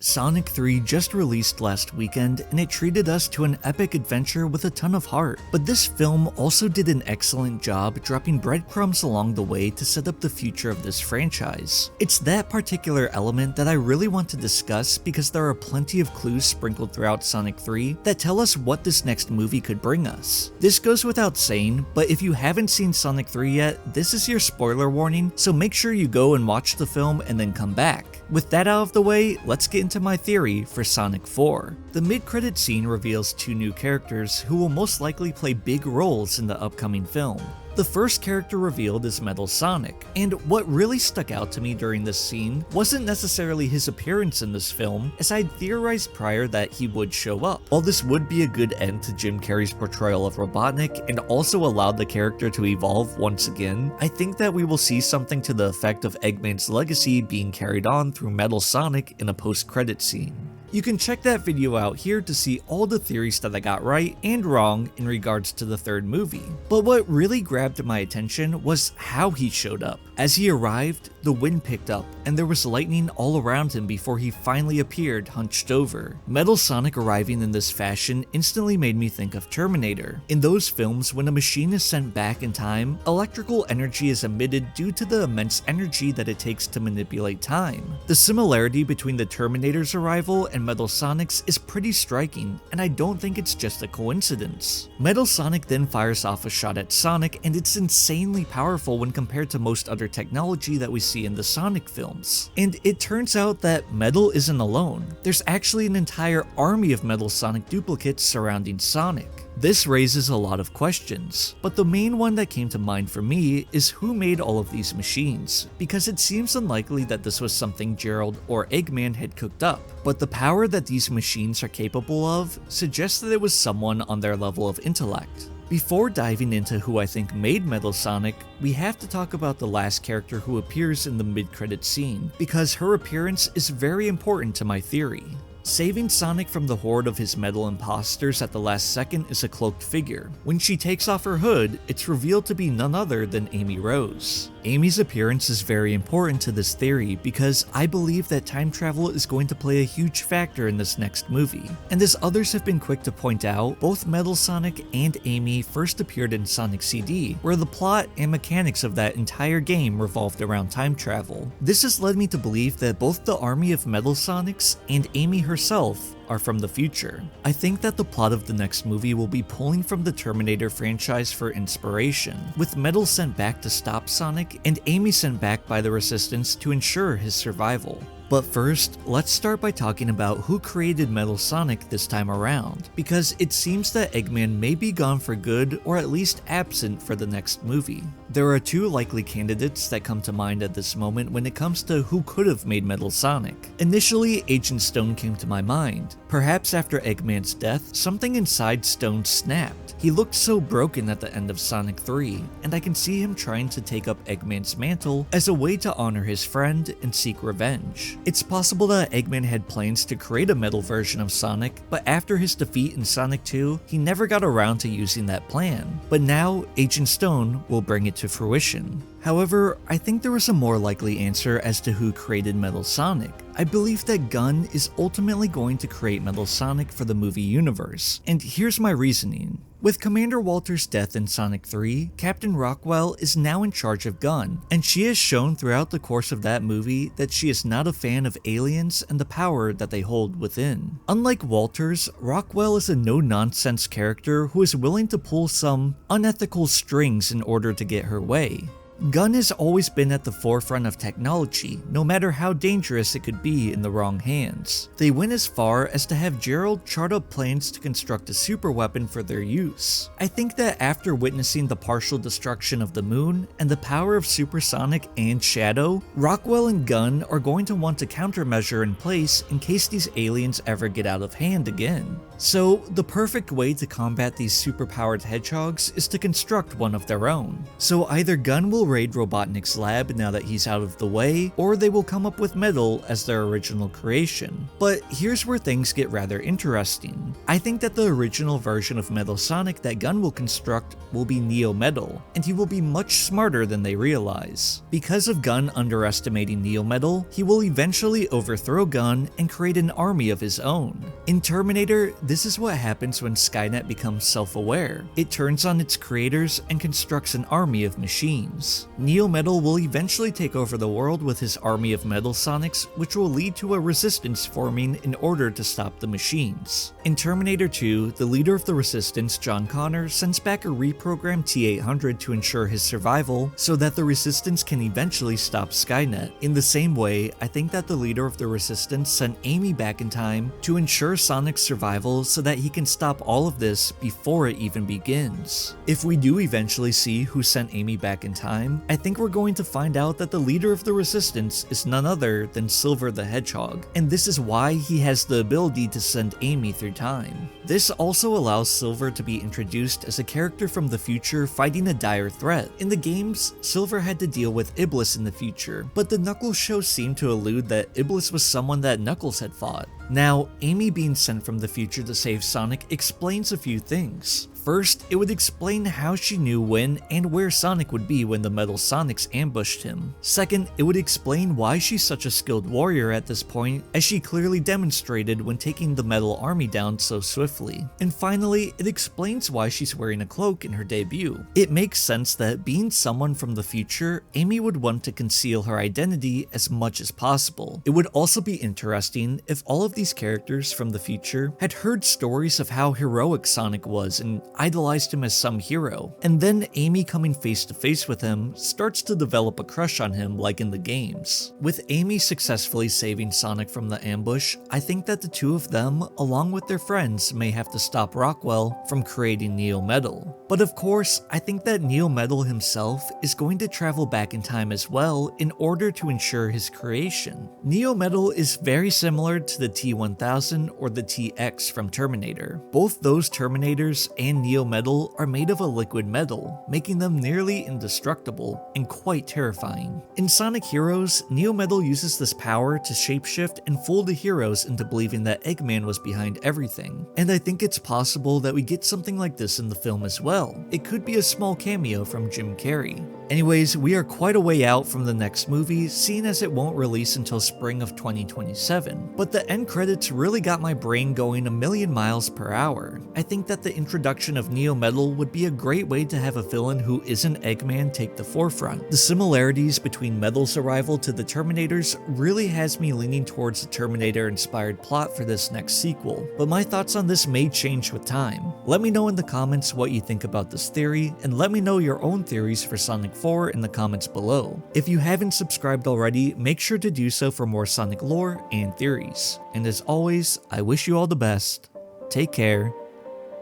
Sonic 3 just released last weekend and it treated us to an epic adventure with a ton of heart, but this film also did an excellent job dropping breadcrumbs along the way to set up the future of this franchise. It's that particular element that I really want to discuss because there are plenty of clues sprinkled throughout Sonic 3 that tell us what this next movie could bring us. This goes without saying, but if you haven't seen Sonic 3 yet, this is your spoiler warning, so make sure you go and watch the film and then come back. With that out of the way, let's get into my theory for Sonic 4. The mid-credit scene reveals two new characters who will most likely play big roles in the upcoming film. The first character revealed is Metal Sonic, and what really stuck out to me during this scene wasn't necessarily his appearance in this film, as I'd theorized prior that he would show up. While this would be a good end to Jim Carrey's portrayal of Robotnik and also allowed the character to evolve once again, I think that we will see something to the effect of Eggman's legacy being carried on through Metal Sonic in a post-credit scene. You can check that video out here to see all the theories that I got right and wrong in regards to the third movie. But what really grabbed my attention was how he showed up. As he arrived, the wind picked up and there was lightning all around him before he finally appeared hunched over. Metal Sonic arriving in this fashion instantly made me think of Terminator. In those films, when a machine is sent back in time, electrical energy is emitted due to the immense energy that it takes to manipulate time. The similarity between the Terminator's arrival and Metal Sonic's is pretty striking, and I don't think it's just a coincidence. Metal Sonic then fires off a shot at Sonic, and it's insanely powerful when compared to most other technology that we see in the Sonic films. And it turns out that Metal isn't alone. There's actually an entire army of Metal Sonic duplicates surrounding Sonic. This raises a lot of questions, but the main one that came to mind for me is who made all of these machines, because it seems unlikely that this was something Gerald or Eggman had cooked up, but the power that these machines are capable of suggests that it was someone on their level of intellect. Before diving into who I think made Metal Sonic, we have to talk about the last character who appears in the mid-credit scene, because her appearance is very important to my theory. Saving Sonic from the horde of his metal imposters at the last second is a cloaked figure. When she takes off her hood, it's revealed to be none other than Amy Rose. Amy's appearance is very important to this theory because I believe that time travel is going to play a huge factor in this next movie. And as others have been quick to point out, both Metal Sonic and Amy first appeared in Sonic CD, where the plot and mechanics of that entire game revolved around time travel. This has led me to believe that both the army of Metal Sonics and Amy herself are from the future. I think that the plot of the next movie will be pulling from the Terminator franchise for inspiration, with Metal sent back to stop Sonic and Amy sent back by the Resistance to ensure his survival. But first, let's start by talking about who created Metal Sonic this time around, because it seems that Eggman may be gone for good or at least absent for the next movie. There are two likely candidates that come to mind at this moment when it comes to who could have made Metal Sonic. Initially, Agent Stone came to my mind. Perhaps after Eggman's death, something inside Stone snapped. He looked so broken at the end of Sonic 3, and I can see him trying to take up Eggman's mantle as a way to honor his friend and seek revenge. It's possible that Eggman had plans to create a metal version of Sonic, but after his defeat in Sonic 2, he never got around to using that plan. But now, Agent Stone will bring it to fruition. However, I think there was a more likely answer as to who created Metal Sonic. I believe that Gunn is ultimately going to create Metal Sonic for the movie universe, and here's my reasoning. With Commander Walter's death in Sonic 3, Captain Rockwell is now in charge of Gunn, and she has shown throughout the course of that movie that she is not a fan of aliens and the power that they hold within. Unlike Walters, Rockwell is a no-nonsense character who is willing to pull some unethical strings in order to get her way. Gunn has always been at the forefront of technology, no matter how dangerous it could be in the wrong hands. They went as far as to have Gerald chart up plans to construct a super weapon for their use. I think that after witnessing the partial destruction of the moon and the power of Supersonic and Shadow, Rockwell and Gunn are going to want a countermeasure in place in case these aliens ever get out of hand again. So, the perfect way to combat these superpowered hedgehogs is to construct one of their own. So either Gunn will raid Robotnik's lab now that he's out of the way, or they will come up with Metal as their original creation. But here's where things get rather interesting. I think that the original version of Metal Sonic that Gunn will construct will be Neo Metal, and he will be much smarter than they realize. Because of Gunn underestimating Neo Metal, he will eventually overthrow Gunn and create an army of his own. In Terminator, this is what happens when Skynet becomes self-aware. It turns on its creators and constructs an army of machines. Neo Metal will eventually take over the world with his army of Metal Sonics, which will lead to a resistance forming in order to stop the machines. In Terminator 2, the leader of the resistance, John Connor, sends back a reprogrammed T-800 to ensure his survival so that the resistance can eventually stop Skynet. In the same way, I think that the leader of the resistance sent Amy back in time to ensure Sonic's survival so that he can stop all of this before it even begins. If we do eventually see who sent Amy back in time, I think we're going to find out that the leader of the resistance is none other than Silver the Hedgehog, and this is why he has the ability to send Amy through time. This also allows Silver to be introduced as a character from the future fighting a dire threat. In the games, Silver had to deal with Iblis in the future, but the Knuckles show seemed to allude that Iblis was someone that Knuckles had fought. Now, Amy being sent from the future to save Sonic explains a few things. First, it would explain how she knew when and where Sonic would be when the Metal Sonics ambushed him. Second, it would explain why she's such a skilled warrior at this point, as she clearly demonstrated when taking the Metal Army down so swiftly. And finally, it explains why she's wearing a cloak in her debut. It makes sense that being someone from the future, Amy would want to conceal her identity as much as possible. It would also be interesting if all of these characters from the future had heard stories of how heroic Sonic was and idolized him as some hero, and then Amy coming face to face with him starts to develop a crush on him like in the games. With Amy successfully saving Sonic from the ambush, I think that the two of them, along with their friends, may have to stop Rockwell from creating Neo Metal. But of course, I think that Neo Metal himself is going to travel back in time as well in order to ensure his creation. Neo Metal is very similar to the T-1000 or the T-X from Terminator. Both those Terminators and Neo Metal are made of a liquid metal, making them nearly indestructible and quite terrifying. In Sonic Heroes, Neo Metal uses this power to shapeshift and fool the heroes into believing that Eggman was behind everything, and I think it's possible that we get something like this in the film as well. It could be a small cameo from Jim Carrey. Anyways, we are quite a way out from the next movie, seeing as it won't release until spring of 2027, but the end credits really got my brain going a million miles per hour. I think that the introduction of Neo Metal would be a great way to have a villain who isn't Eggman take the forefront. The similarities between Metal's arrival to the Terminators really has me leaning towards the Terminator-inspired plot for this next sequel, but my thoughts on this may change with time. Let me know in the comments what you think about this theory, and let me know your own theories for Sonic 4 in the comments below. If you haven't subscribed already, make sure to do so for more Sonic lore and theories. And as always, I wish you all the best, take care,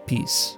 peace.